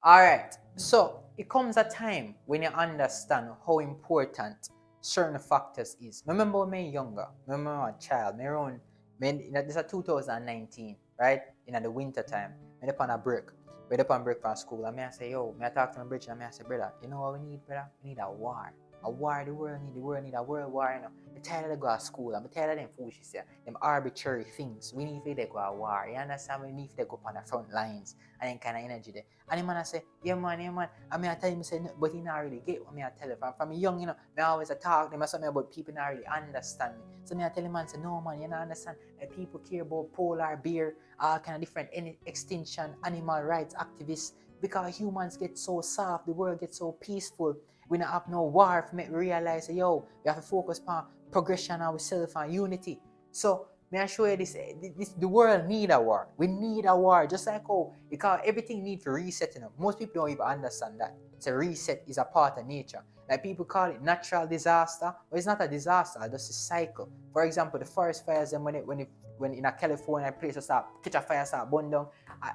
All right. So it comes a time when you understand how important certain factors is. Remember when I younger, remember when I was a child, me around, this is 2019, right? In the winter time, when upon a break, when upon break from school, and me I say, yo, me I talk to my bridge, and me I say, brother, you know what we need, brother? We need a war. A war, the world need a world war, you know. I'm tired of they go to school, I'm tired of them foolishness, them arbitrary things. We need to they go to war, you understand? We need to go on the front lines, and then kind of energy there. And the man I say, yeah man. I mean I tell him say no, but he not really get what me I tell him. From young, you know, me always a talk to him something about people not really understand me. So me I tell him man say, no man, you not understand that people care about polar bear, all kind of different extinction, animal rights activists. Because humans get so soft, the world gets so peaceful. We not have no war for me to realize that, yo, we have to focus on progression ourselves and unity. So may I show you this the world need a war. We need a war. Just like how because everything needs for resetting up. Most people don't even understand that. So reset is a part of nature. Like people call it natural disaster, but it's not a disaster, it's just a cycle. For example, the forest fires and when in a California place start catch a fire start burn down,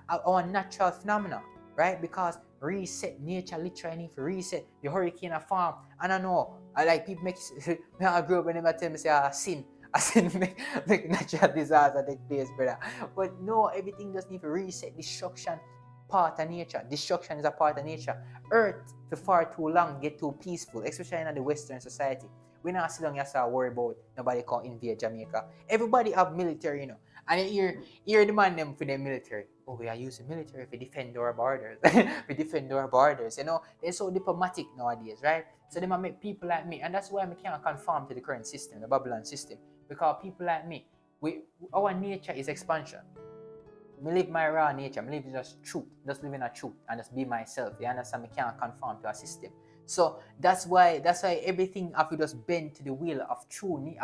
our natural phenomena, right? Because reset nature literally need to reset the hurricane a farm. And I know I like people make I grew up when they tell me say sin. As in make natural disaster take place, brother. But no, everything just need to reset. Destruction part of nature. Destruction is a part of nature. Earth for far too long get too peaceful, especially in the Western society. We not sit down here start worry about nobody can invade Jamaica. Everybody have military, you know. And you demand them for the military. Oh, we are using military to defend our borders. We defend our borders, you know. They're so diplomatic nowadays, right? So they might make people like me, and that's why we can't conform to the current system, the Babylon system. Because people like me, our nature is expansion. Me live my raw nature. Me live just truth. Just living a truth and just be myself. You understand? Me can't conform to a system. So that's why everything have to just bend to the will of truth,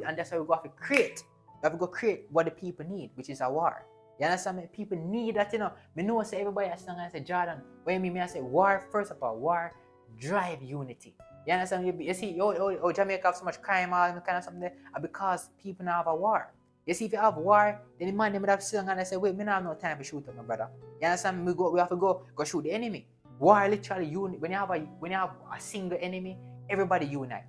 and that's why we go have to create. We have to go create what the people need, which is a war. You understand me? People need that, you know. Me know say everybody has and say Jordan. When me I say war, first of all, war drive unity. You understand? You see, Jamaica have so much crime, all kind of something there, because people now have a war. You see, if you have war, then the man them would have sung and I say, wait, me not have no time to shoot up my brother. You understand? We have to go shoot the enemy. War literally when you have a single enemy, everybody unite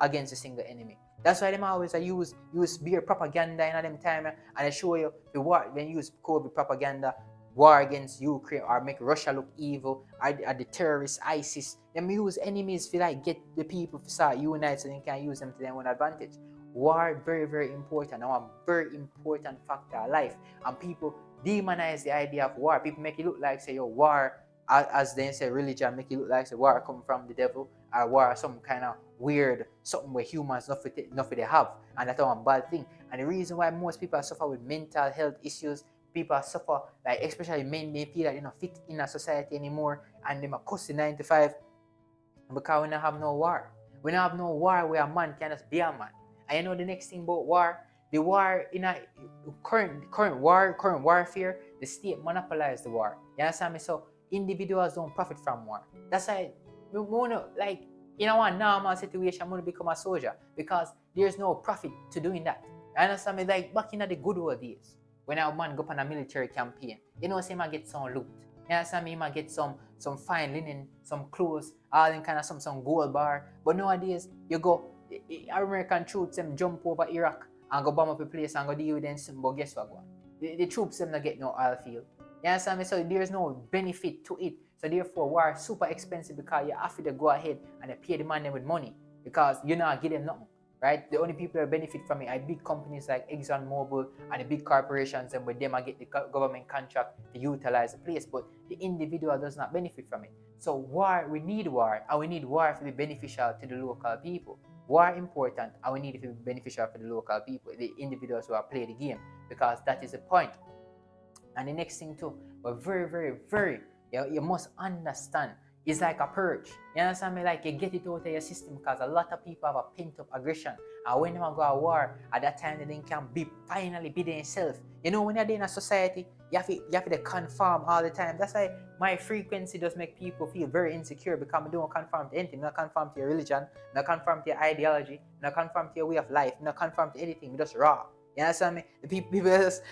against a single enemy. That's why them always use beer propaganda in them time and they show you the war when you use COVID propaganda, war against Ukraine or make Russia look evil, or the terrorists, ISIS. Them use enemies to like get the people to start unite so they can use them to their own advantage. War very, very important. Now a very important factor of life. And people demonize the idea of war. People make it look like say, war, as they say religion, make it look like say war come from the devil, or war some kind of weird something where humans nothing they have. And that's a bad thing. And the reason why most people suffer with mental health issues, people suffer, like especially men, they feel like they don't fit in a society anymore and they must cuss the 9 to 5 because we don't have no war. We don't have no war where a man can just be a man. And you know the next thing about war, the war in a current warfare, the state monopolize the war. You understand me? So individuals don't profit from war. That's why we wanna like in a normal situation, I'm gonna become a soldier because there's no profit to doing that. You understand me? Like back in the good old days, when a man go on a military campaign, you know, say man get some loot. You understand me? You might get some fine linen, some clothes, all in kind of some gold bar. But nowadays, you go, American troops them jump over Iraq and go bomb up a place and go deal with them. But guess what? The troops them not get no oil field. You understand me? So there's no benefit to it. So therefore, war is super expensive because you have to go ahead and pay the man with money because you not give them nothing. Right? The only people that benefit from it are big companies like ExxonMobil and the big corporations, and with them I get the government contract to utilize the place, but the individual does not benefit from it. So war, we need war, and we need war to be beneficial to the local people. War important, and we need it to be beneficial for the local people, the individuals who are playing the game, because that is the point. And the next thing too, but very, very, very, you must understand, it's like a purge. You understand me? Like you get it out of your system because a lot of people have a pent-up aggression. And when they go to war, at that time they can finally be themselves. You know, when you're in a society, you have to conform all the time. That's why my frequency does make people feel very insecure because I don't conform to anything. I don't conform to your religion, I don't conform to your ideology, I don't conform to your way of life, I don't conform to anything. I'm just raw. You understand me? The people just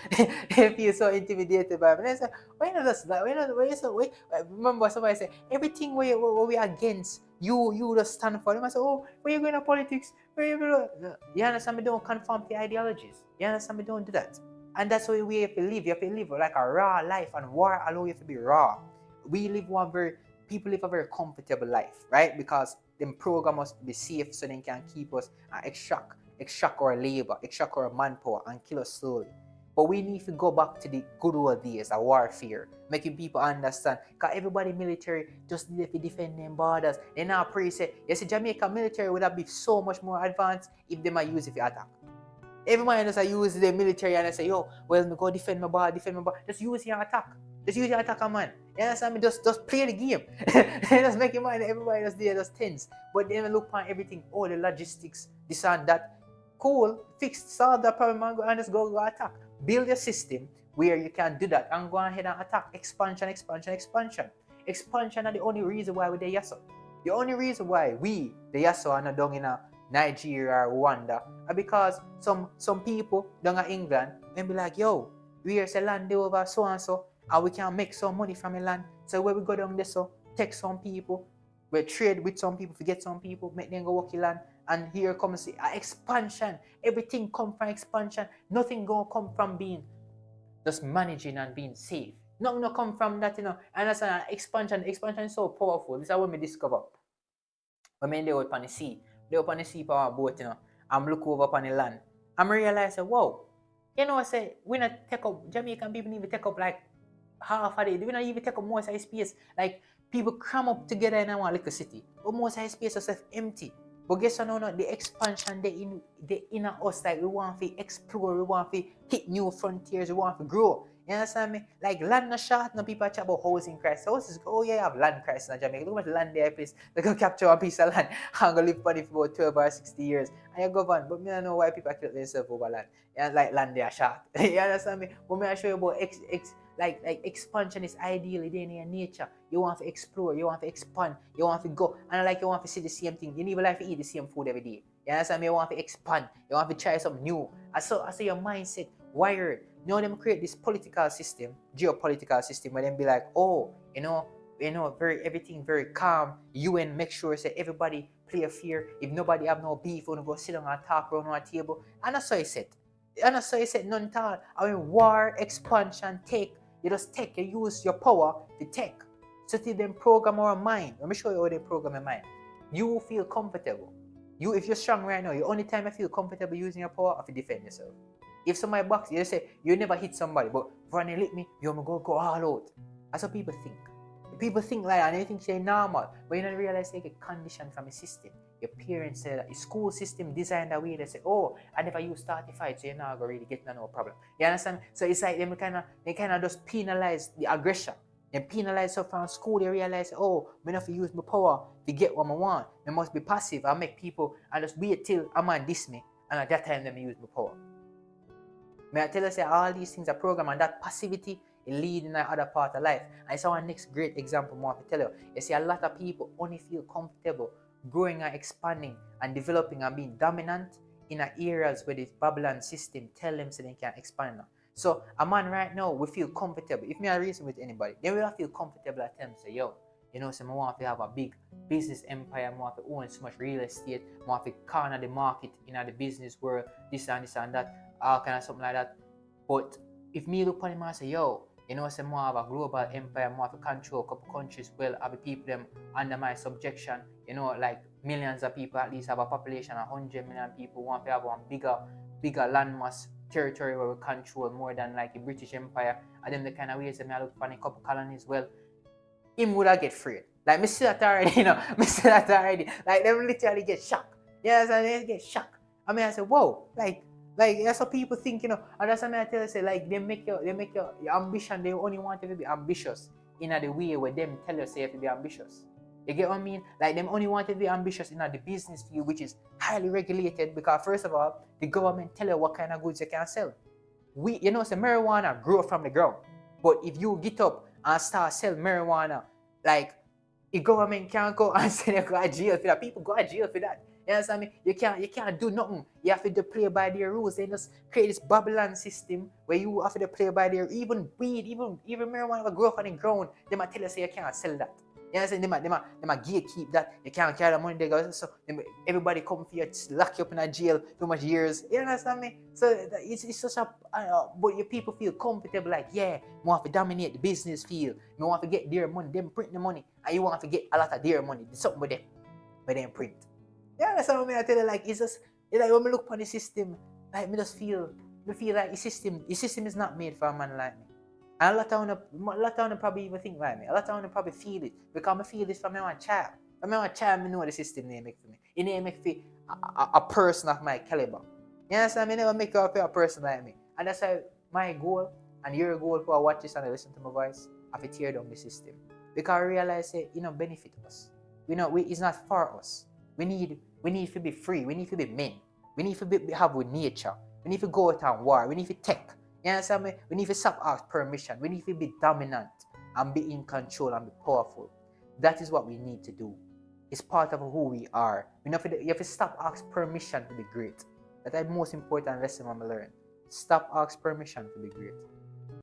feel so intimidated by me. They say, why not just like, why you so, why, remember somebody say, everything what we against, you just stand for them. I say, oh, where you going to politics? Where you going to... You understand me? Don't conform to ideologies. You understand me? Don't do that. And that's why we have to live. You have to live like a raw life, and war allow you to be raw. We live one very, people live a very comfortable life, right? Because them program us to be safe so they can keep us and extract our labor, extract our manpower, and kill us slowly. But we need to go back to the good old days of warfare, making people understand. Because everybody military just need to defend them borders. They now pray say, you see, Jamaica military would have been so much more advanced if they might use it for attack. Everyone just use the military and I say, yo, well, me go defend my bar. Just use your attack. Just use your attack, man. You understand me? Just play the game. Just make your mind. Everybody just there, just tense. But then look on everything, all the logistics, this and that. Cool, fix, solve that problem and just go attack. Build a system where you can do that and go ahead and attack. Expansion. Expansion are the only reason why we're there, yes, sir. The only reason why we, the Yasso, are not down in Nigeria or Rwanda are because some people down in England may be like, yo, we are land over so and so, and we can make some money from the land. So where we go down there, so take some people, we trade with some people, forget some people, make them go work the land, and here comes the expansion. Everything come from expansion. Nothing gonna come from being just managing and being safe. Nothing no come from that, you know. And that's an expansion. Expansion is so powerful. This is what we discover. When they were on the sea, they were on the sea for a boat, you know. I'm looking over upon the land. I'm realizing, whoa, you know, I say we not take up Jamaican people even take up like half of it. We not even take up most of the space. Like people cram up together in one little city, but most of the space is empty. But guess what? No, the expansion, the inner us, like we want to explore, we want to hit new frontiers, we want to grow. You understand me? Like land no short, no people chat about housing crisis. Houses, oh yeah, you have land crisis in Jamaica. Look at land there, please. They go capture a piece of land and go live on it for about 12 or 60 years. And you go on. But me don't know why people kill themselves over land. And like land there short. You understand me? But me I show you about like expansion is ideally in your nature. You want to explore, you want to expand, you want to go, and like you want to see the same thing. You never like to eat the same food every day. You understand me? You want to expand, you want to try something new. I saw your mindset wired. You know them create this political system, geopolitical system, where them be like, oh, you know, everything very calm. UN make sure say everybody play fair. If nobody have no beef, we go sit down and talk around our table. And that's how I said. And that's how I said none at all. I mean war, expansion, take. You just take, you use your power to take. So to them program our mind. Let me show you how they program your mind. You will feel comfortable. If you're strong right now, the only time I feel comfortable using your power is to defend yourself. If somebody box you, say you never hit somebody, but when they hit me, you're gonna go all out. That's what people think. People think like that and they think they're normal, but you don't realize they get conditioned from a system. Your parents say that, your school system designed that way. They say, oh, I never used 35, so you're not gonna really get no problem. You understand? So it's like they kind of just penalize the aggression. They penalize stuff from school. They realize, oh, I have to use my power to get what I want. I must be passive. I make people and just wait till a man diss me, and at that time, let me use my power. May I tell you, say all these things are programmed, and that passivity it lead in other part of life. And it's our next great example more to tell you. You see, a lot of people only feel comfortable growing and expanding and developing and being dominant in areas where the Babylon system tell them so they can expand now. So a man right now will feel comfortable. If me I reason with anybody, they will feel comfortable at times. Say, yo, you know, so I want to have a big business empire, I want to own so much real estate, I want to corner the market in the business world, this and that, all kind of something like that. But if me look on him and say, yo, you know, say more have a global empire, more to control a couple countries, well, have the people them under my subjection, you know, like millions of people, at least have a population of 100 million people, want to have one bigger landmass territory where we control more than like the British Empire, and then the kind of ways that I look for a couple colonies, well, him would have get free. Like, me see that already, you know, like, they literally get shocked. Yes, and they get shocked. I mean, I say, whoa, like that's what people think, you know. And that's what I tell you, say, like, they make your ambition, they only want you to be ambitious in the way where them tell you, say, you have to be ambitious. You get what I mean? Like, them only want you to be ambitious in the business field, which is highly regulated, because first of all, the government tell you what kind of goods you can sell. You know, say, marijuana grow from the ground. But if you get up and start sell marijuana, like, the government can't go and say you go to jail for that. People go to jail for that. You understand me? You can't do nothing. You have to play by their rules. They just create this Babylon system where you have to play by their even weed, even marijuana will grow up on the ground. They might tell you say you can't sell that. You understand? They might gatekeep that. You can't carry the money. They go, so everybody come for you, lock you up in a jail too much years. You understand me? So it's such a, but your people feel comfortable, like, yeah, we want to dominate the business field. We want to get their money, them print the money, and you want to get a lot of their money. It's something with them, but them print. Yeah, that's what I tell you. Like, it's like when we look upon the system, like me just feel, like the system is not made for a man like me. And a lot of them probably even think like me. A lot of them probably feel it because I feel this from my child. From my child, I know the system they make for me. It didn't make for a person of my caliber. You understand? I never make up for a person like me. And that's why my goal and your goal for watch this and listen to my voice, I have to tear down the system. Because I realize it, benefit us. It's not for us. We need to be free. We need to be men. We need to have with nature. We need to go out and war. We need to take. You understand me? We need to stop ask permission. We need to be dominant and be in control and be powerful. That is what we need to do. It's part of who we are. You have to stop ask permission to be great. That's the most important lesson I'm learning. Stop ask permission to be great.